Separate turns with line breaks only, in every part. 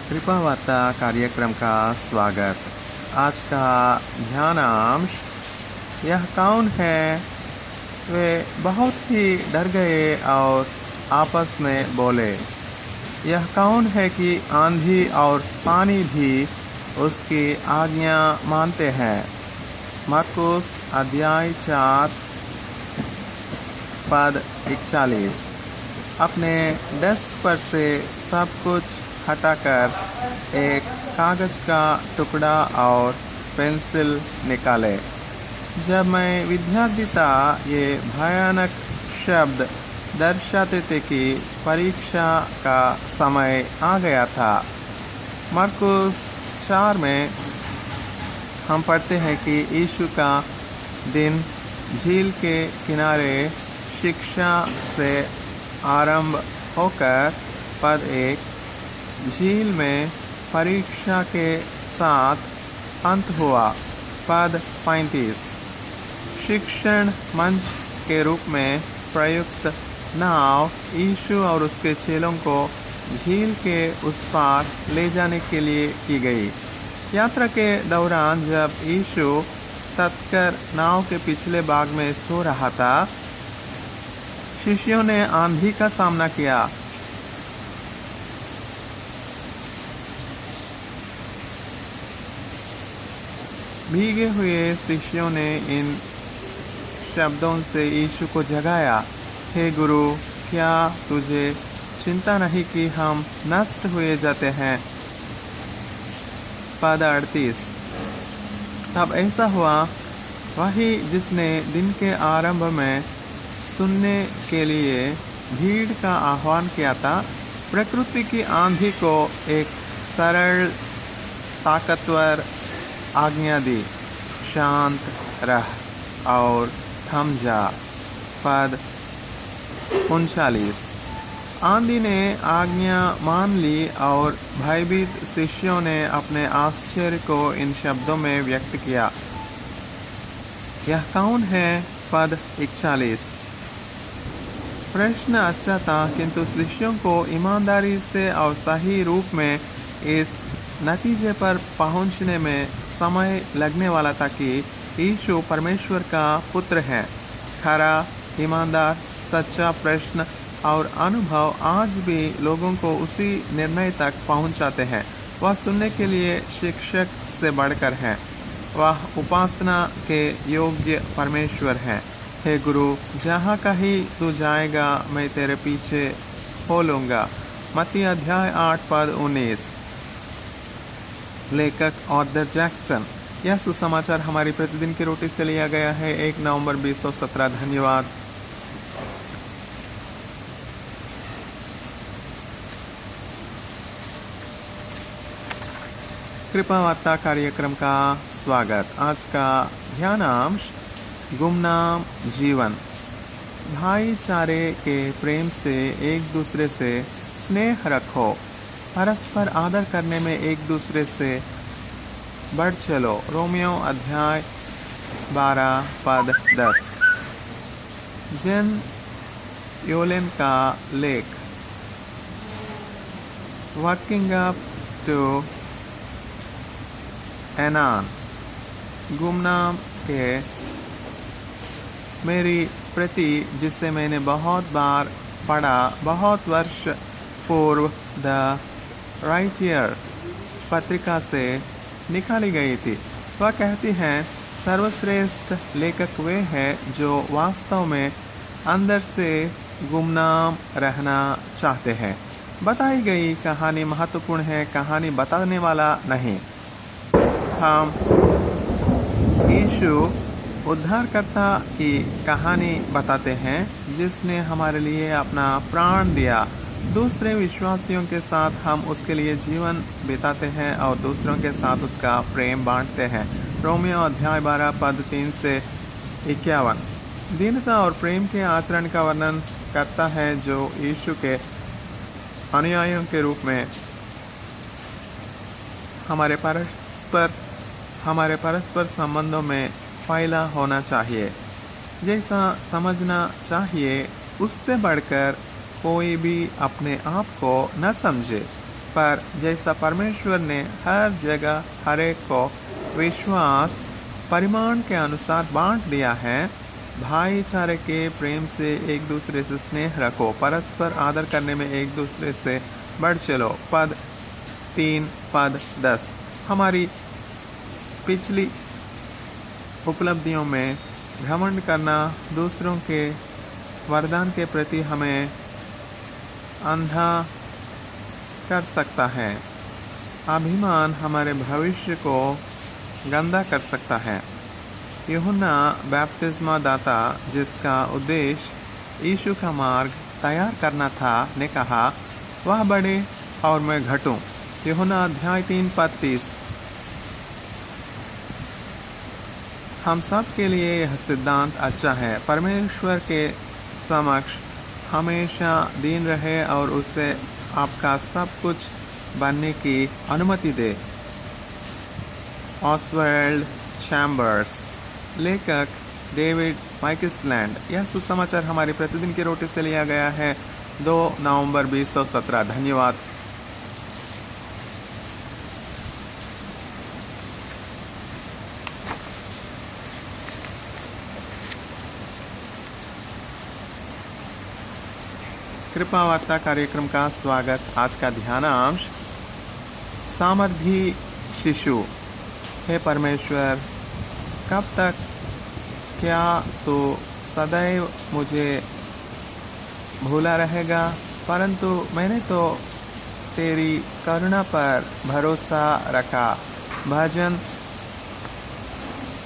कृपा वार्ता कार्यक्रम का स्वागत। आज का ध्यानांश, यह कौन है? वे बहुत ही डर गए और आपस में बोले, यह कौन है कि आंधी और पानी भी उसकी आज्ञा मानते हैं। मरकुस अध्याय 4 पद 41। अपने डेस्क पर से सब कुछ हटाकर एक कागज का टुकड़ा और पेंसिल निकाले। जब मैं विद्यार्थी था, ये भयानक शब्द दर्शाते थे कि परीक्षा का समय आ गया था। मरकुस 4 में हम पढ़ते हैं कि यीशु का दिन झील के किनारे शिक्षा से आरंभ होकर पद 1 झील में परीक्षा के साथ अंत हुआ। पद 35 शिक्षण मंच के रूप में प्रयुक्त नाव यीशु और उसके चेलों को झील के उस पार ले जाने के लिए की गई। यात्रा के दौरान जब यीशु तत्कर नाव के पिछले भाग में सो रहा था, शिष्यों ने आंधी का सामना किया। भीगे हुए शिष्यों ने इन शब्दों से यीशु को जगाया, हे गुरु, क्या तुझे चिंता नहीं कि हम नष्ट हुए जाते हैं। पद 38 तब ऐसा हुआ, वही जिसने दिन के आरंभ में सुनने के लिए भीड़ का आह्वान किया था, प्रकृति की आंधी को एक सरल ताकतवर आज्ञा दी, शांत रह और थम जा। पद 39 आंधी ने आज्ञा मान ली और भयभीत शिष्यों ने अपने आश्चर्य को इन शब्दों में व्यक्त किया, यह कौन है। पद 41 प्रश्न अच्छा था, किंतु शिष्यों को ईमानदारी से और सही रूप में इस नतीजे पर पहुंचने में समय लगने वाला था कि यीशु परमेश्वर का पुत्र है। खरा, ईमानदार, सच्चा प्रश्न और अनुभव आज भी लोगों को उसी निर्णय तक पहुंचाते हैं। वह सुनने के लिए शिक्षक से बढ़कर है। वह उपासना के योग्य परमेश्वर है। हे गुरु, जहाँ कहीं तू जाएगा मैं तेरे पीछे हो लूँगा। मत्ती अध्याय 8 पद 19। लेखक ऑर्थर जैक्सन। यह सुसमाचार हमारी प्रतिदिन की रोटी से लिया गया है, 1 नवंबर 2017। धन्यवाद। कृपा वार्ता कार्यक्रम का स्वागत। आज का ध्यानांश, गुमनाम जीवन। भाईचारे के प्रेम से एक दूसरे से स्नेह रखो, परस्पर आदर करने में एक दूसरे से बढ़ चलो। रोमियो अध्याय 12 पद 10। जेन योलेन का लेख, वर्किंग अप टू एनान। गुमनाम के मेरी प्रति, जिसे मैंने बहुत बार पढ़ा, बहुत वर्ष पूर्व द राइटियर पत्रिका से निकाली गई थी। वह कहती हैं, सर्वश्रेष्ठ लेखक वे हैं जो वास्तव में अंदर से गुमनाम रहना चाहते हैं। बताई गई कहानी महत्वपूर्ण है, कहानी बताने वाला नहीं। हम यीशु उद्धारकर्ता की कहानी बताते हैं, जिसने हमारे लिए अपना प्राण दिया। दूसरे विश्वासियों के साथ हम उसके लिए जीवन बिताते हैं और दूसरों के साथ उसका प्रेम बांटते हैं। रोमियो अध्याय 12 पद 3 से 51 दीनता और प्रेम के आचरण का वर्णन करता है, जो यीशु के अनुयायियों के रूप में हमारे परस्पर संबंधों में फैला होना चाहिए। जैसा समझना चाहिए, उससे बढ़कर कोई भी अपने आप को न समझे। पर जैसा परमेश्वर ने हर जगह हर एक को विश्वास परिमाण के अनुसार बांट दिया है, भाईचारे के प्रेम से एक दूसरे से स्नेह रखो, परस्पर आदर करने में एक दूसरे से बढ़ चलो। पद 3 पद 10। हमारी पिछली उपलब्धियों में घमंड करना दूसरों के वरदान के प्रति हमें अंधा कर सकता है। अभिमान हमारे भविष्य को गंदा कर सकता है। यूहन्ना बपतिस्मा दाता, जिसका उद्देश्य यीशु का मार्ग तैयार करना था, ने कहा, वह बढ़े और मैं घटूं। यूहन्ना अध्याय 3 पद 30। हम सब के लिए यह सिद्धांत अच्छा है। परमेश्वर के समक्ष हमेशा दीन रहे और उसे आपका सब कुछ बनने की अनुमति दे। ऑसवेल्ड चैम्बर्स, लेखक डेविड माइकिसलैंड। यह सुसमाचार हमारी प्रतिदिन की रोटी से लिया गया है, 2 नवंबर 2017। धन्यवाद। कृपा वार्ता कार्यक्रम का स्वागत। आज का ध्यानांश, सामर्थी शिशु। हे परमेश्वर, कब तक? क्या तो सदैव मुझे भूला रहेगा? परंतु मैंने तो तेरी करुणा पर भरोसा रखा। भजन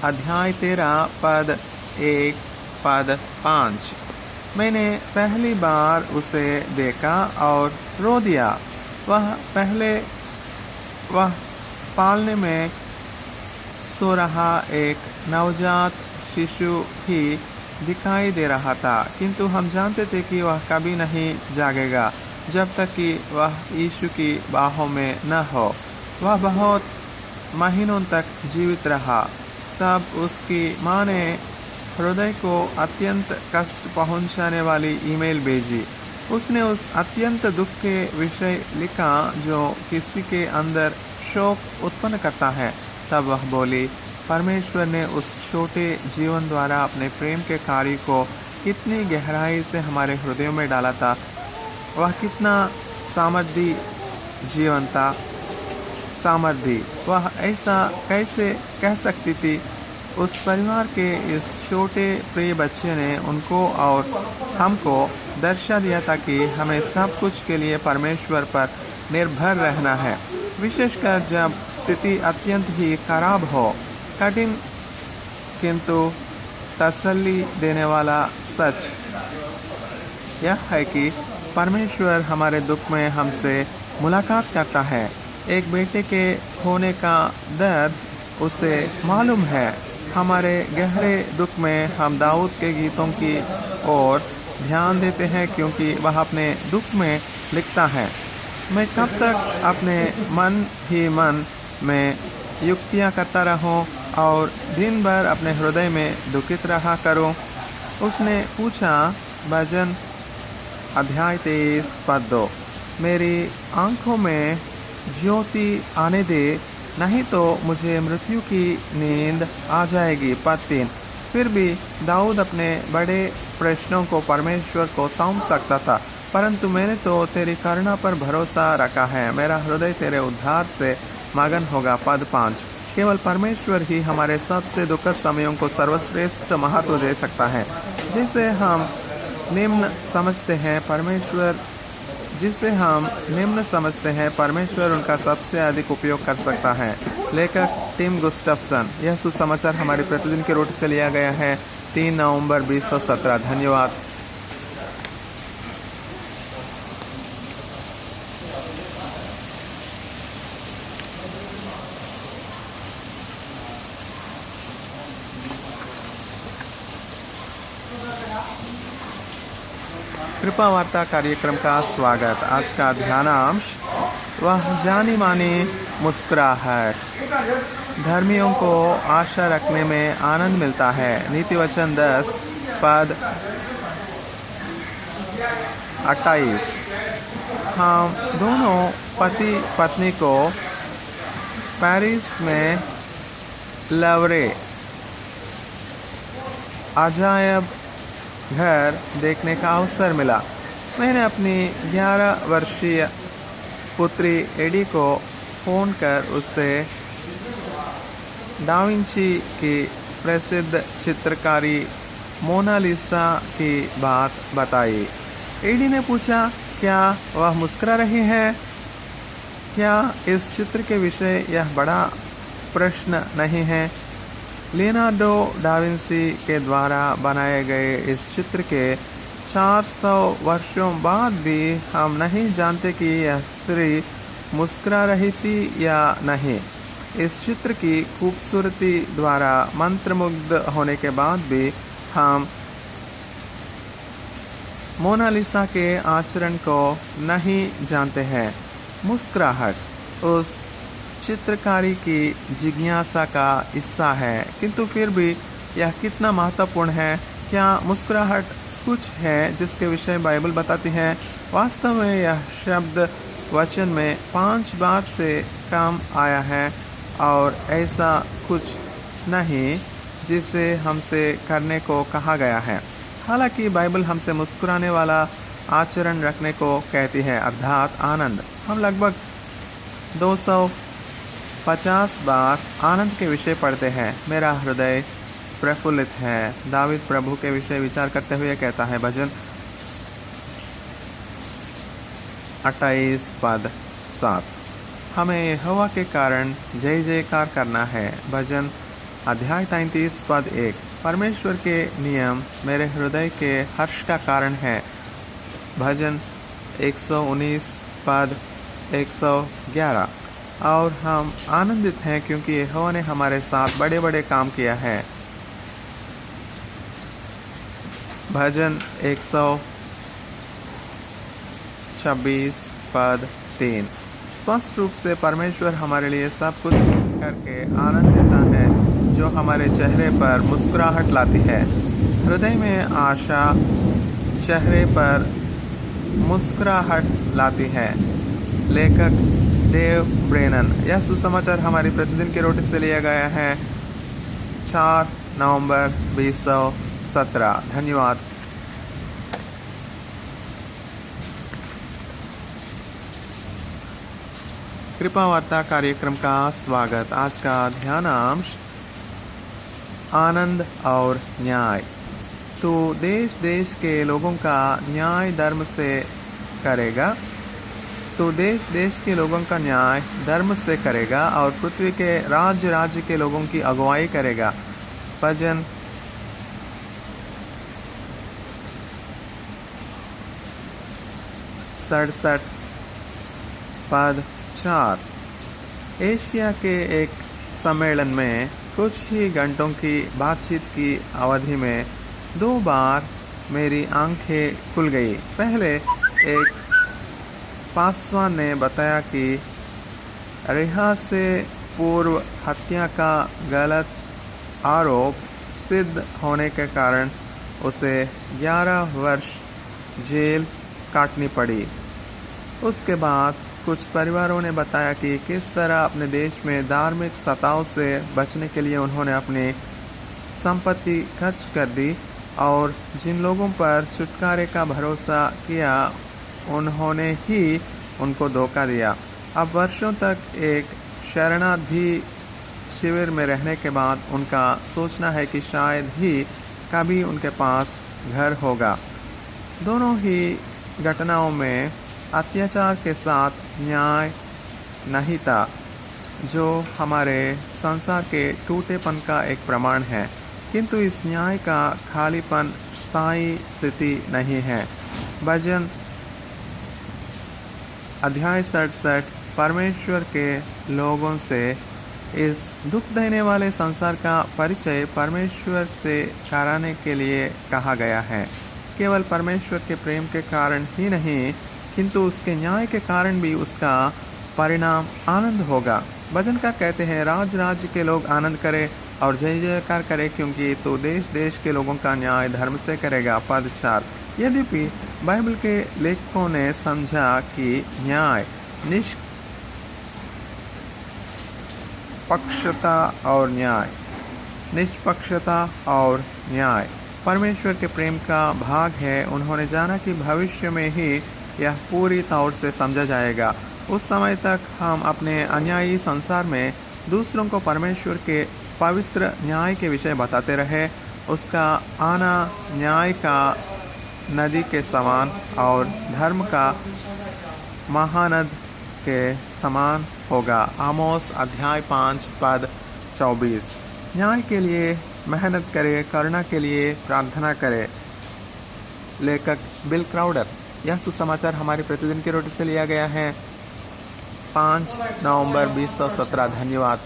अध्याय 13 पद 1 पद 5। मैंने पहली बार उसे देखा और रो दिया। वह पालने में सो रहा एक नवजात शिशु ही दिखाई दे रहा था, किंतु हम जानते थे कि वह कभी नहीं जागेगा जब तक कि वह यीशु की बाहों में न हो। वह बहुत महीनों तक जीवित रहा। तब उसकी माँ ने हृदय को अत्यंत कष्ट पहुंचाने वाली ईमेल भेजी। उसने उस अत्यंत दुख के विषय लिखा जो किसी के अंदर शोक उत्पन्न करता है। तब वह बोली, परमेश्वर ने उस छोटे जीवन द्वारा अपने प्रेम के कार्य को कितनी गहराई से हमारे हृदयों में डाला था। वह कितना सामर्थी जीवन था। सामर्थी, वह ऐसा कैसे कह सकती थी? उस परिवार के इस छोटे प्रिय बच्चे ने उनको और हमको दर्शा दिया था कि हमें सब कुछ के लिए परमेश्वर पर निर्भर रहना है, विशेषकर जब स्थिति अत्यंत ही खराब हो। कठिन किंतु तसल्ली देने वाला सच यह है कि परमेश्वर हमारे दुख में हमसे मुलाकात करता है। एक बेटे के होने का दर्द उसे मालूम है। हमारे गहरे दुख में हम दाऊद के गीतों की ओर ध्यान देते हैं, क्योंकि वह अपने दुख में लिखता है, मैं कब तक अपने मन ही मन में युक्तियाँ करता रहूं और दिन भर अपने हृदय में दुखित रहा करूं। उसने पूछा। भजन अध्याय 23 पद 2। मेरी आँखों में ज्योति आने दे, नहीं तो मुझे मृत्यु की नींद आ जाएगी। पद 3। फिर भी दाऊद अपने बड़े प्रश्नों को परमेश्वर को सौंप सकता था, परंतु मैंने तो तेरी करुणा पर भरोसा रखा है। मेरा हृदय तेरे उद्धार से मगन होगा। पद 5। केवल परमेश्वर ही हमारे सबसे दुखद समयों को सर्वश्रेष्ठ महत्व दे सकता है। जिसे हम निम्न समझते हैं परमेश्वर उनका सबसे अधिक उपयोग कर सकता है। लेखक टिम गुस्टफ्सन। यह सुसमाचार हमारी प्रतिदिन की रोटी से लिया गया है, 3 नवंबर 2017। धन्यवाद। कृपा वार्ता कार्यक्रम का स्वागत। आज का ध्यानांश, वह जानी मानी मुस्कुराहट। धर्मियों को आशा रखने में आनंद मिलता है। नीति वचन 10 पद 28। हम दोनों पति पत्नी को पेरिस में लवरे अजायब घर देखने का अवसर मिला। मैंने अपनी 11 वर्षीय पुत्री एडी को फ़ोन कर उससे डा विंची की प्रसिद्ध चित्रकारी मोनालिसा की बात बताई। एडी ने पूछा, क्या वह मुस्कुरा रही है? क्या इस चित्र के विषय यह बड़ा प्रश्न नहीं है? लियोनार्डो डा विंची के द्वारा बनाए गए इस चित्र के 400 वर्षों बाद भी हम नहीं जानते कि यह स्त्री मुस्कुरा रही थी या नहीं। इस चित्र की खूबसूरती द्वारा मंत्रमुग्ध होने के बाद भी हम मोनालिसा के आचरण को नहीं जानते हैं। मुस्कुराहट उस चित्रकारी की जिज्ञासा का हिस्सा है, किंतु फिर भी यह कितना महत्वपूर्ण है। क्या मुस्कुराहट कुछ है जिसके विषय बाइबल बताती है? वास्तव में यह शब्द वचन में 5 बार से कम आया है और ऐसा कुछ नहीं जिसे हमसे करने को कहा गया है। हालांकि बाइबल हमसे मुस्कुराने वाला आचरण रखने को कहती है, अर्थात आनंद। हम लगभग 250 बार आनंद के विषय पढ़ते हैं। मेरा हृदय प्रफुल्लित है, दावीद प्रभु के विषय विचार करते हुए कहता है। भजन 28 पद 7। हमें यहोवा के कारण जय जयकार करना है। भजन अध्याय 33 पद 1। परमेश्वर के नियम मेरे हृदय के हर्ष का कारण है। भजन 119 पद 111। और हम आनंदित हैं क्योंकि यहोवा ने हमारे साथ बड़े बड़े काम किया है। भजन 126 पद 3। स्पष्ट रूप से परमेश्वर हमारे लिए सब कुछ करके आनंद देता है, जो हमारे चेहरे पर मुस्कुराहट लाती है। हृदय में आशा चेहरे पर मुस्कुराहट लाती है। लेखक डेव ब्रेनन। यह सुसमाचार हमारी प्रतिदिन की रोटी से लिया गया है, 4 नवंबर 2017। धन्यवाद। कृपा वार्ता कार्यक्रम का स्वागत। आज का ध्यानांश आनंद और न्याय। तो देश देश के लोगों का न्याय धर्म से करेगा। तो देश देश के लोगों का न्याय धर्म से करेगा और पृथ्वी के राज्य राज्य के लोगों की अगुवाई करेगा। भजन 67 पद 4। एशिया के एक सम्मेलन में कुछ ही घंटों की बातचीत की अवधि में 2 बार मेरी आंखें खुल गई। पहले एक पासवान ने बताया कि रिहा से पूर्व हत्या का गलत आरोप सिद्ध होने के कारण उसे 11 वर्ष जेल काटनी पड़ी। उसके बाद कुछ परिवारों ने बताया कि किस तरह अपने देश में धार्मिक सताव से बचने के लिए उन्होंने अपनी संपत्ति खर्च कर दी और जिन लोगों पर छुटकारे का भरोसा किया उन्होंने ही उनको धोखा दिया। अब वर्षों तक एक शरणार्थी शिविर में रहने के बाद उनका सोचना है कि शायद ही कभी उनके पास घर होगा। दोनों ही घटनाओं में अत्याचार के साथ न्याय नहीं था, जो हमारे संसार के टूटेपन का एक प्रमाण है। किंतु इस न्याय का खालीपन स्थायी स्थिति नहीं है। भजन अध्याय 67। परमेश्वर के लोगों से इस दुख देने वाले संसार का परिचय परमेश्वर से कराने के लिए कहा गया है। केवल परमेश्वर के प्रेम के कारण ही नहीं, किंतु उसके न्याय के कारण भी उसका परिणाम आनंद होगा। भजनकार कहते हैं, राज राज्य के लोग आनंद करें और जय जयकार करें, क्योंकि तो देश देश के लोगों का न्याय धर्म से करेगा। पद 4। यद्यपि बाइबल के लेखकों ने समझा कि न्याय, निष्पक्षता और न्याय परमेश्वर के प्रेम का भाग है। उन्होंने जाना कि भविष्य में ही यह पूरी तौर से समझा जाएगा। उस समय तक हम अपने अन्यायी संसार में दूसरों को परमेश्वर के पवित्र न्याय के विषय बताते रहे। उसका आना न्याय का नदी के समान और धर्म का महानद के समान होगा। आमोस अध्याय 5 पद 24। न्याय के लिए मेहनत करे, करुणा के लिए प्रार्थना करे। लेखक बिल क्राउडर। यह सुसमाचार हमारे प्रतिदिन की रोटी से लिया गया है। 5 नवंबर 2017। धन्यवाद।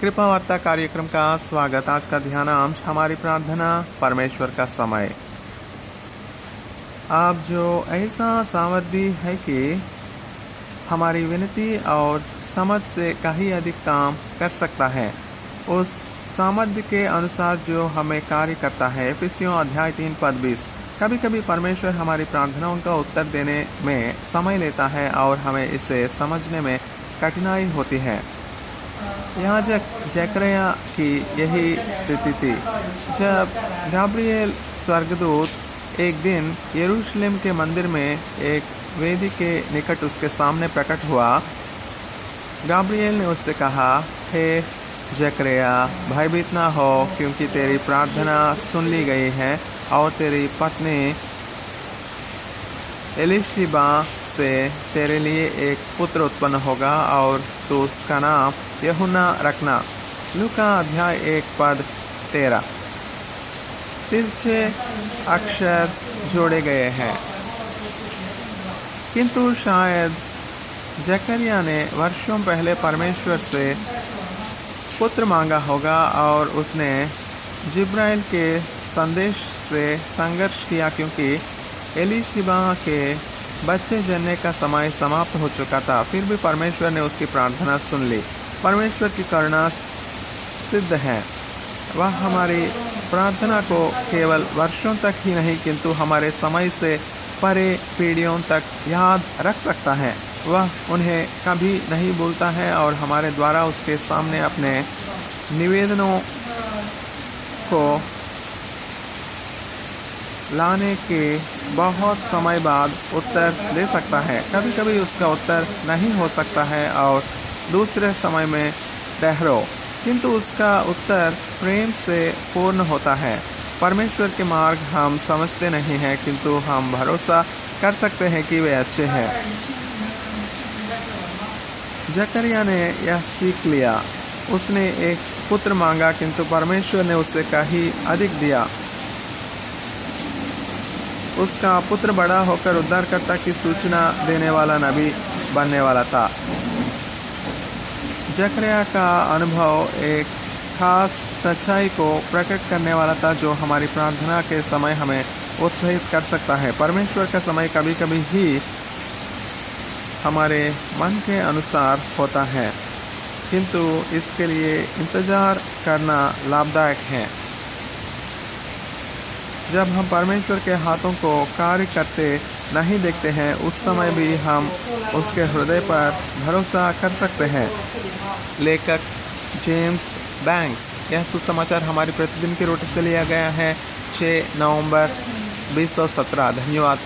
कृपा वार्ता कार्यक्रम का स्वागत। आज का ध्यानांश हमारी प्रार्थना, परमेश्वर का समय। आप जो ऐसा सामर्थ्य है कि हमारी विनती और समझ से कहीं अधिक काम कर सकता है, उस सामर्थ्य के अनुसार जो हमें कार्य करता है। एफिसियों अध्याय 3 पद 20। कभी कभी परमेश्वर हमारी प्रार्थनाओं का उत्तर देने में समय लेता है और हमें इसे समझने में कठिनाई होती है। यहाँ जकरिया की यही स्थिति थी। जब गाब्रिएल स्वर्गदूत एक दिन यरूशलेम के मंदिर में एक वेदी के निकट उसके सामने प्रकट हुआ, गाब्रिएल ने उससे कहा, हे जकरिया, भयभीत ना हो, क्योंकि तेरी प्रार्थना सुन ली गई है और तेरी पत्नी एलिशिबा से तेरे लिए एक पुत्र उत्पन्न होगा और तो उसका नाम यूहन्ना रखना। लूका अध्याय 1 पद 13। तिरछे अक्षर जोड़े गए हैं, किंतु शायद जकरिया ने वर्षों पहले परमेश्वर से पुत्र मांगा होगा और उसने जिब्राइल के संदेश से संघर्ष किया, क्योंकि एलिशिबा के बच्चे जनने का समय समाप्त हो चुका था। फिर भी परमेश्वर ने उसकी प्रार्थना सुन ली। परमेश्वर की करुणा सिद्ध है। वह हमारी प्रार्थना को केवल वर्षों तक ही नहीं, किंतु हमारे समय से परे पीढ़ियों तक याद रख सकता है। वह उन्हें कभी नहीं भूलता है और हमारे द्वारा उसके सामने अपने निवेदनों को लाने के बहुत समय बाद उत्तर दे सकता है। कभी कभी उसका उत्तर नहीं हो सकता है और दूसरे समय में ठहरो, किंतु उसका उत्तर प्रेम से पूर्ण होता है। परमेश्वर के मार्ग हम समझते नहीं हैं, किंतु हम भरोसा कर सकते हैं कि वे अच्छे हैं। जकरिया ने यह सीख लिया। उसने एक पुत्र मांगा, किंतु परमेश्वर ने उससे कहीं अधिक दिया। उसका पुत्र बड़ा होकर उद्धारकर्ता की सूचना देने वाला नबी बनने वाला था। जकरिया का अनुभव एक खास सच्चाई को प्रकट करने वाला था, जो हमारी प्रार्थना के समय हमें उत्साहित कर सकता है। परमेश्वर का समय कभी कभी ही हमारे मन के अनुसार होता है, किंतु इसके लिए इंतज़ार करना लाभदायक है। जब हम परमेश्वर के हाथों को कार्य करते नहीं देखते हैं, उस समय भी हम उसके हृदय पर भरोसा कर सकते हैं। लेखक जेम्स बैंक्स। यह सुसमाचार हमारी प्रतिदिन की रोटी से लिया गया है। 6 नवंबर 2017। धन्यवाद।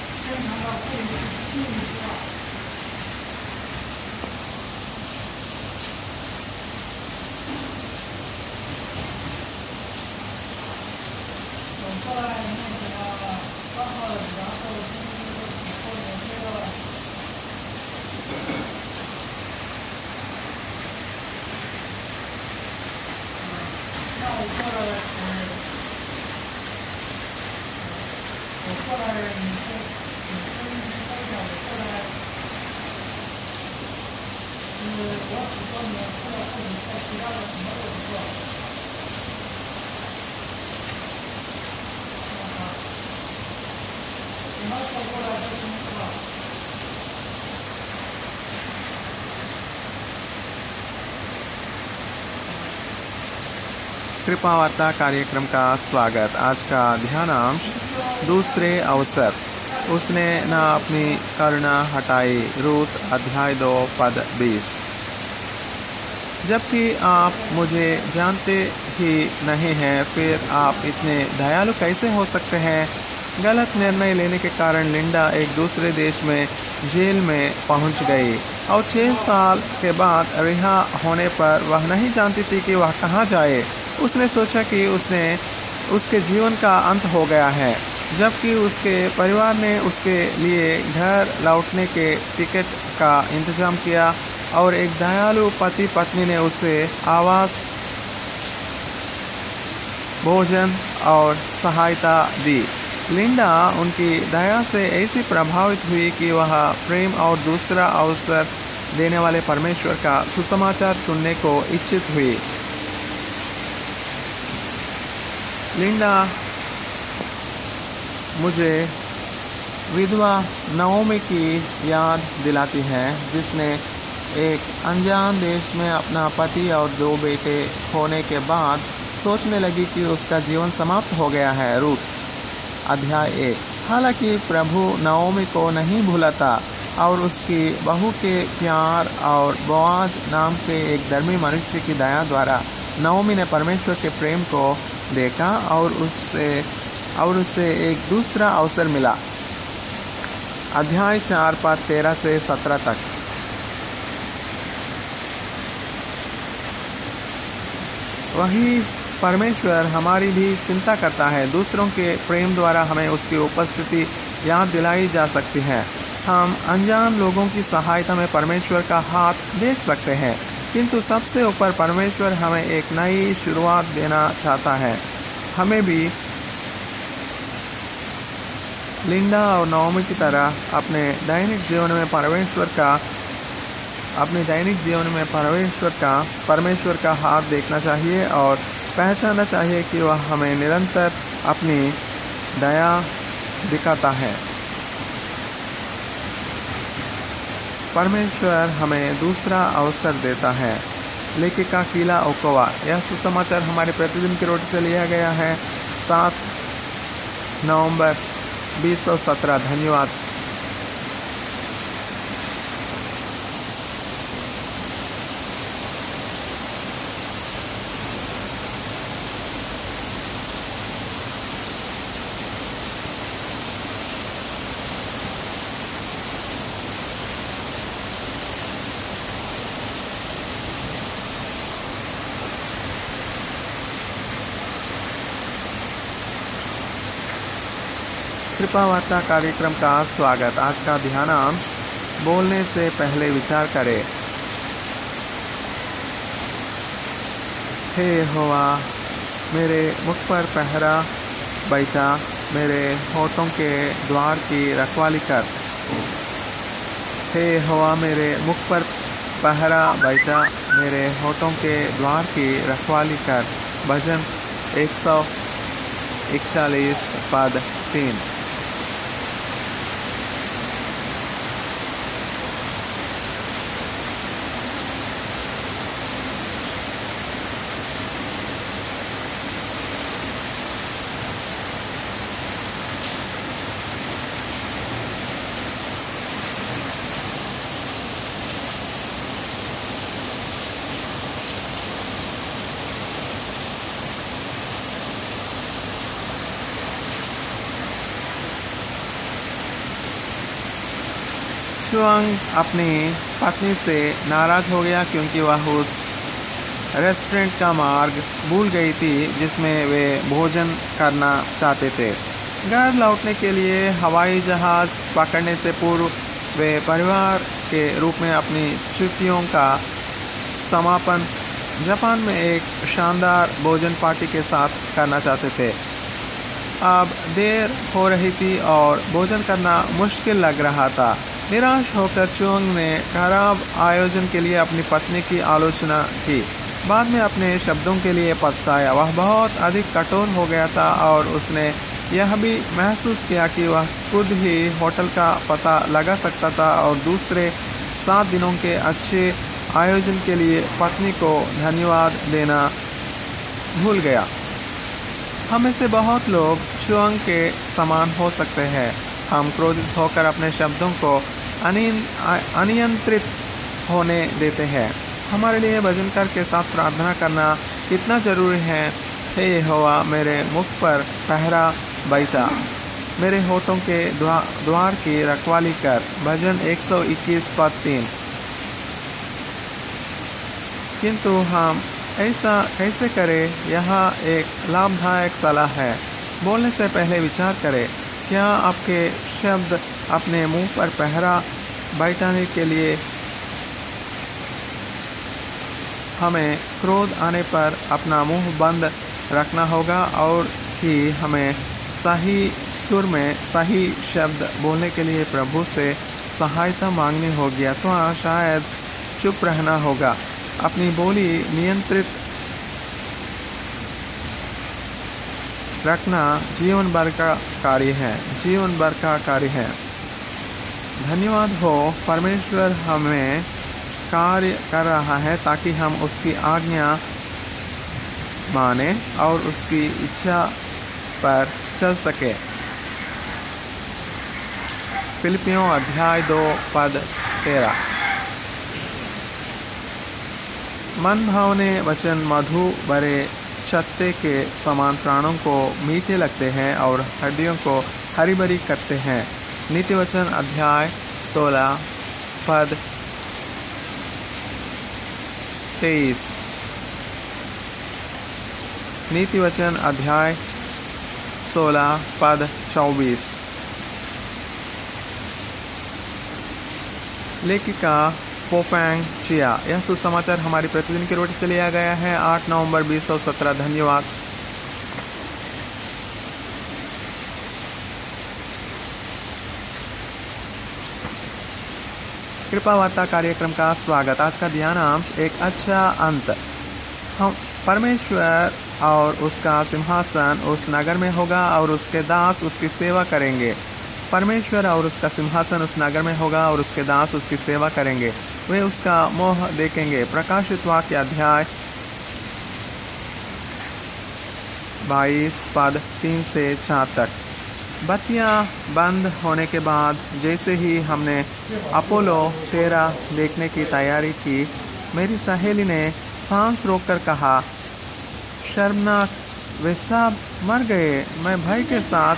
कृपा वार्ता कार्यक्रम का स्वागत। आज का ध्यानांश दूसरे अवसर। उसने न अपनी करुणा हटाई। रूत अध्याय 2 पद 20। जबकि आप मुझे जानते ही नहीं हैं, फिर आप इतने दयालु कैसे हो सकते हैं? गलत निर्णय लेने के कारण लिंडा एक दूसरे देश में जेल में पहुंच गई और 6 साल के बाद रिहा होने पर वह नहीं जानती थी कि वह कहां जाए। उसने सोचा कि उसके जीवन का अंत हो गया है, जबकि उसके परिवार ने उसके लिए घर लौटने के टिकट का इंतजाम किया और एक दयालु पति पत्नी ने उसे आवास, भोजन और सहायता दी। लिंडा उनकी दया से ऐसी प्रभावित हुई कि वह प्रेम और दूसरा अवसर देने वाले परमेश्वर का सुसमाचार सुनने को इच्छित हुई। लिंडा मुझे विधवा नओमी की याद दिलाती है, जिसने एक अनजान देश में अपना पति और 2 बेटे खोने के बाद सोचने लगी कि उसका जीवन समाप्त हो गया है। रूत अध्याय 1। हालांकि प्रभु नओमी को नहीं भूला था और उसकी बहू के प्यार और बोआज नाम के एक धर्मी मनुष्य की दया द्वारा नओमी ने परमेश्वर के प्रेम को देखा और उससे एक दूसरा अवसर मिला। अध्याय 4 पद 13 से 17 तक। वही परमेश्वर हमारी भी चिंता करता है। दूसरों के प्रेम द्वारा हमें उसकी उपस्थिति याद दिलाई जा सकती है। हम अनजान लोगों की सहायता में परमेश्वर का हाथ देख सकते हैं, किंतु सबसे ऊपर परमेश्वर हमें एक नई शुरुआत देना चाहता है। हमें भी लिंडा और नओमी की तरह अपने दैनिक जीवन में परमेश्वर का हाथ देखना चाहिए और पहचानना चाहिए कि वह हमें निरंतर अपनी दया दिखाता है। परमेश्वर हमें दूसरा अवसर देता है। लेखिका कीला ओकोवा। यह सुसमाचार हमारे प्रतिदिन की रोटी से लिया गया है। 7 नवंबर 2017। धन्यवाद। कृपा वार्ता कार्यक्रम का स्वागत। आज का ध्यानांश बोलने से पहले विचार करें। हे यहोवा, मेरे मुख पर पहरा बैठा, मेरे होठों के द्वार की रखवाली कर। हे यहोवा, मेरे मुख पर पहरा बैठा, मेरे होठों के द्वार की रखवाली कर। भजन 141 पद 3। चुआंग अपनी पत्नी से नाराज हो गया क्योंकि वह उस रेस्टोरेंट का मार्ग भूल गई थी जिसमें वे भोजन करना चाहते थे। घर लौटने के लिए हवाई जहाज़ पकड़ने से पूर्व वे परिवार के रूप में अपनी छुट्टियों का समापन जापान में एक शानदार भोजन पार्टी के साथ करना चाहते थे। अब देर हो रही थी और भोजन करना मुश्किल लग रहा था। निराश होकर चुआंग ने खराब आयोजन के लिए अपनी पत्नी की आलोचना की। बाद में अपने शब्दों के लिए पछताया। वह बहुत अधिक कठोर हो गया था और उसने यह भी महसूस किया कि वह खुद ही होटल का पता लगा सकता था और दूसरे 7 दिनों के अच्छे आयोजन के लिए पत्नी को धन्यवाद देना भूल गया। हम में से बहुत लोग चुअंग के समान हो सकते हैं। हम क्रोधित होकर अपने शब्दों को अनियंत्रित होने देते हैं। हमारे लिए भजनकर के साथ प्रार्थना करना कितना ज़रूरी है। हे यहोवा, मेरे मुख पर पहरा बैठा, मेरे होठों के द्वार की रखवाली कर। भजन 121 पद 3। किंतु हम ऐसा कैसे करें? यहाँ एक लाभदायक सलाह है। बोलने से पहले विचार करें, क्या आपके शब्द अपने मुंह पर पहरा बैठाने के लिए हमें क्रोध आने पर अपना मुंह बंद रखना होगा और कि हमें सही सुर में सही शब्द बोलने के लिए प्रभु से सहायता मांगनी होगी अथवा शायद चुप रहना होगा। अपनी बोली नियंत्रित रखना जीवन भर का कार्य है। धन्यवाद हो, परमेश्वर हमें कार्य कर रहा है ताकि हम उसकी आज्ञा माने और उसकी इच्छा पर चल सके। फिलिपियों अध्याय 2 पद 13। मन भावने वचन मधु भरे छत्ते के समान प्राणों को मीठे लगते हैं और हड्डियों को हरी भरी करते हैं। नीति वचन अध्याय 16 पद 23। नीति वचन अध्याय 16 पद 24। लेखिका पोपैंग चिया। यह सुसमाचार हमारी प्रतिदिन की रोटी से लिया गया है 8 नवंबर 2017। धन्यवाद। कृपा वार्ता कार्यक्रम का स्वागत। आज का ध्यानांश एक अच्छा अंत। हम परमेश्वर और उसका सिंहासन उस नगर में होगा और उसके दास उसकी सेवा करेंगे। परमेश्वर और उसका सिंहासन उस नगर में होगा और उसके दास उसकी सेवा करेंगे। वे उसका मोह देखेंगे। प्रकाशित वाक्य अध्याय 22 पद 3 से 4 तक। बत्तियां बंद होने के बाद जैसे ही हमने अपोलो 13 देखने की तैयारी की, मेरी सहेली ने सांस रोककर कहा, शर्मनाक, वे सब मर गए। मैं भय के साथ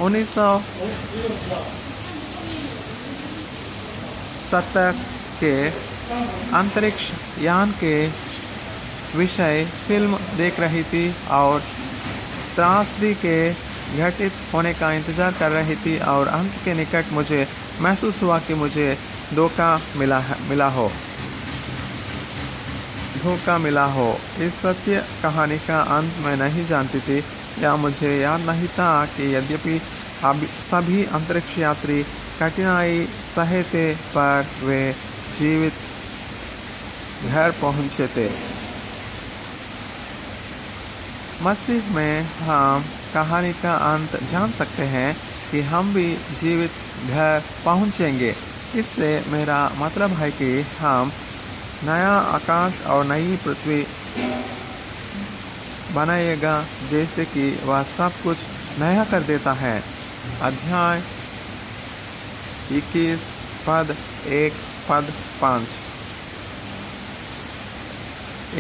1970 के अंतरिक्ष यान के विषय फिल्म देख रही थी और त्रासदी के घटित होने का इंतज़ार कर रही थी और अंत के निकट मुझे महसूस हुआ कि मुझे धोखा मिला हो। इस सत्य कहानी का अंत मैं नहीं जानती थी या मुझे याद नहीं था कि यद्यपि सभी अंतरिक्ष यात्री कठिनाई सहे थे पर वे जीवित घर पहुँचे थे। मसीह में हम कहानी का अंत जान सकते हैं कि हम भी जीवित घर पहुँचेंगे। इससे मेरा मतलब है कि हम नया आकाश और नई पृथ्वी बनाएगा जैसे कि वह सब कुछ नया कर देता है। अध्याय 21 पद 1 पद 5।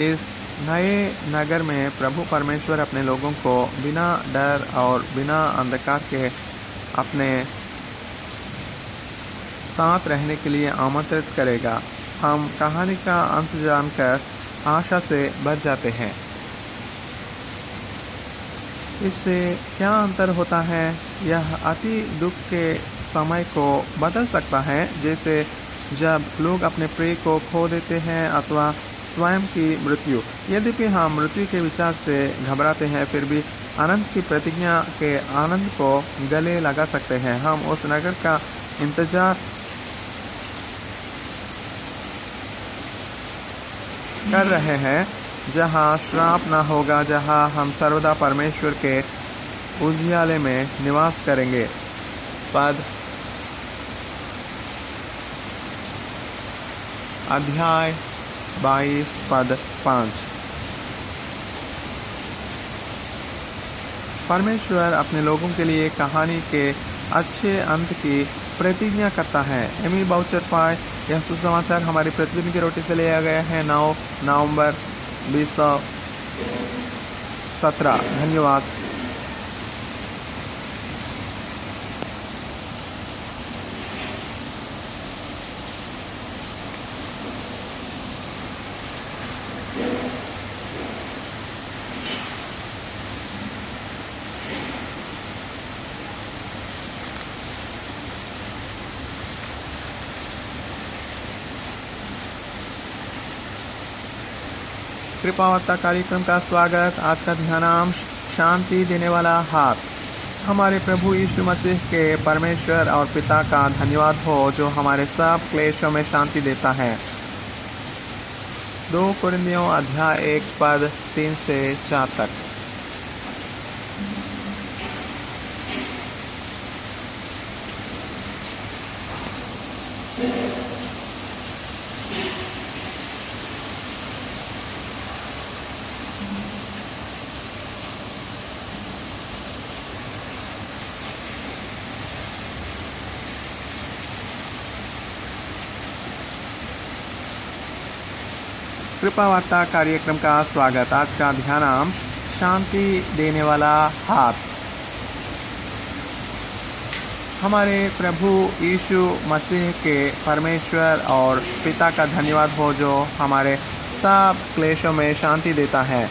इस नए नगर में प्रभु परमेश्वर अपने लोगों को बिना डर और बिना अंधकार के अपने साथ रहने के लिए आमंत्रित करेगा। हम कहानी का अंत जानकर आशा से भर जाते हैं। इससे क्या अंतर होता है? यह अति दुख के समय को बदल सकता है, जैसे जब लोग अपने प्रिय को खो देते हैं अथवा स्वयं की मृत्यु। यद्यपि हम मृत्यु के विचार से घबराते हैं, फिर भी आनंद की प्रतिज्ञा के आनंद को गले लगा सकते हैं। हम उस नगर का इंतजार कर रहे हैं जहाँ श्राप न होगा, जहाँ हम सर्वदा परमेश्वर के उजियाले में निवास करेंगे। पद अध्याय 22 पद 5। परमेश्वर अपने लोगों के लिए कहानी के अच्छे अंत की प्रतिज्ञा करता है। एमी बाउचर पाए यह सुसमाचार हमारी प्रतिदिन की रोटी से लिया गया है 9 नवंबर 2017। धन्यवाद। कृपा वार्ता कार्यक्रम का स्वागत। आज का ध्यानांश शांति देने वाला हाथ। हमारे प्रभु यीशु मसीह के परमेश्वर और पिता का धन्यवाद हो जो हमारे सब क्लेशों में शांति देता है। 2 कुरिन्थियों अध्याय 1 पद 3 से 4 तक। कृपा वार्ता कार्यक्रम का स्वागत। आज का ध्यानांश शांति देने वाला हाथ। हमारे प्रभु यीशु मसीह के परमेश्वर और पिता का धन्यवाद हो जो हमारे सब क्लेशों में शांति देता है।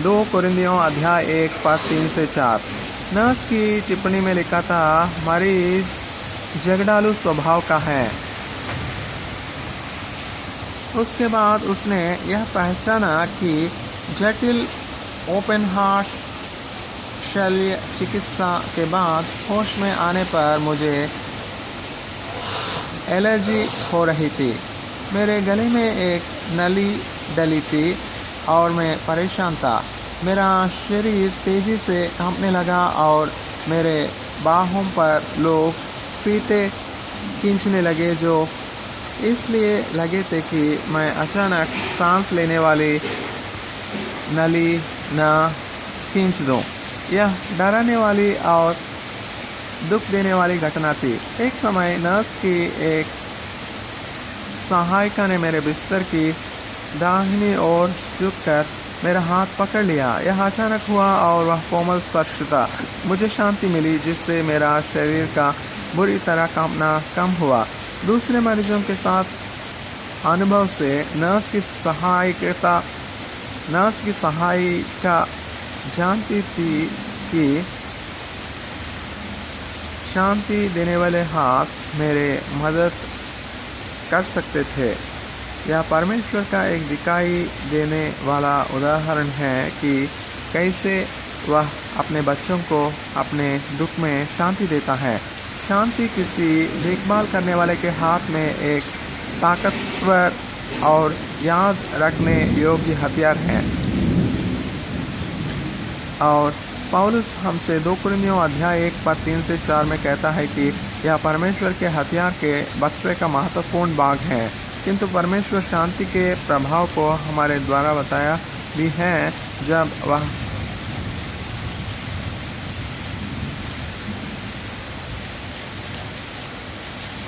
2 कुरिन्थियों अध्याय 1 पद 3 से 4। नर्स की टिप्पणी में लिखा था, मरीज झगड़ालू स्वभाव का है। उसके बाद उसने यह पहचाना कि जटिल ओपन हार्ट शल्य चिकित्सा के बाद होश में आने पर मुझे एलर्जी हो रही थी। मेरे गले में एक नली डली थी और मैं परेशान था। मेरा शरीर तेज़ी से कांपने लगा और मेरे बाहों पर लोग फीते खींचने लगे जो इसलिए लगे थे कि मैं अचानक सांस लेने वाली नली न खींच दूं। यह डराने वाली और दुख देने वाली घटना थी। एक समय नर्स की एक सहायिका ने मेरे बिस्तर की दाहिनी ओर झुककर मेरा हाथ पकड़ लिया। यह अचानक हुआ और वह कोमल स्पर्श था। मुझे शांति मिली जिससे मेरा शरीर का बुरी तरह कांपना कम हुआ। दूसरे मरीजों के साथ अनुभव से नर्स की सहायिका जानती थी कि शांति देने वाले हाथ मेरे मदद कर सकते थे। यह परमेश्वर का एक दिखाई देने वाला उदाहरण है कि कैसे वह अपने बच्चों को अपने दुख में शांति देता है। शांति किसी देखभाल करने वाले के हाथ में एक ताकतवर और याद रखने योग्य हथियार है। और पौलुस हमसे 2 कुरिन्थियों अध्याय 1 पद 3 से 4 में कहता है कि यह परमेश्वर के हथियार के बक्से का महत्वपूर्ण भाग है। किंतु परमेश्वर शांति के प्रभाव को हमारे द्वारा बताया भी है जब वह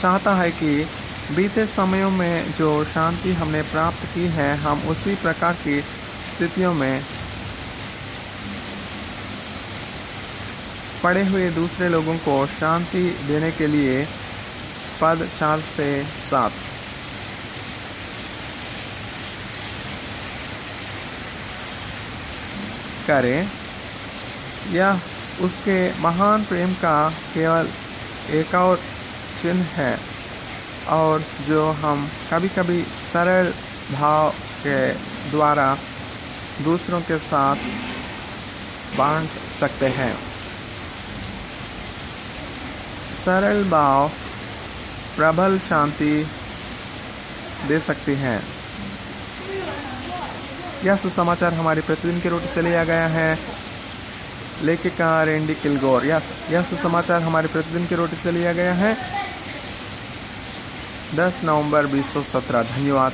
चाहता है कि बीते समयों में जो शांति हमने प्राप्त की है हम उसी प्रकार की स्थितियों में पड़े हुए दूसरे लोगों को शांति देने के लिए पद 4 से 7 करें। यह उसके महान प्रेम का केवल एक और चिन्ह है और जो हम कभी कभी सरल भाव के द्वारा दूसरों के साथ बांट सकते हैं। सरल भाव प्रबल शांति दे सकती हैं। यह सुसमाचार हमारी प्रतिदिन की रोटी से लिया गया है। लेखिका रेंडी किलगोर। यह सुसमाचार हमारी प्रतिदिन की रोटी से लिया गया है 10 नवंबर 2017। धन्यवाद।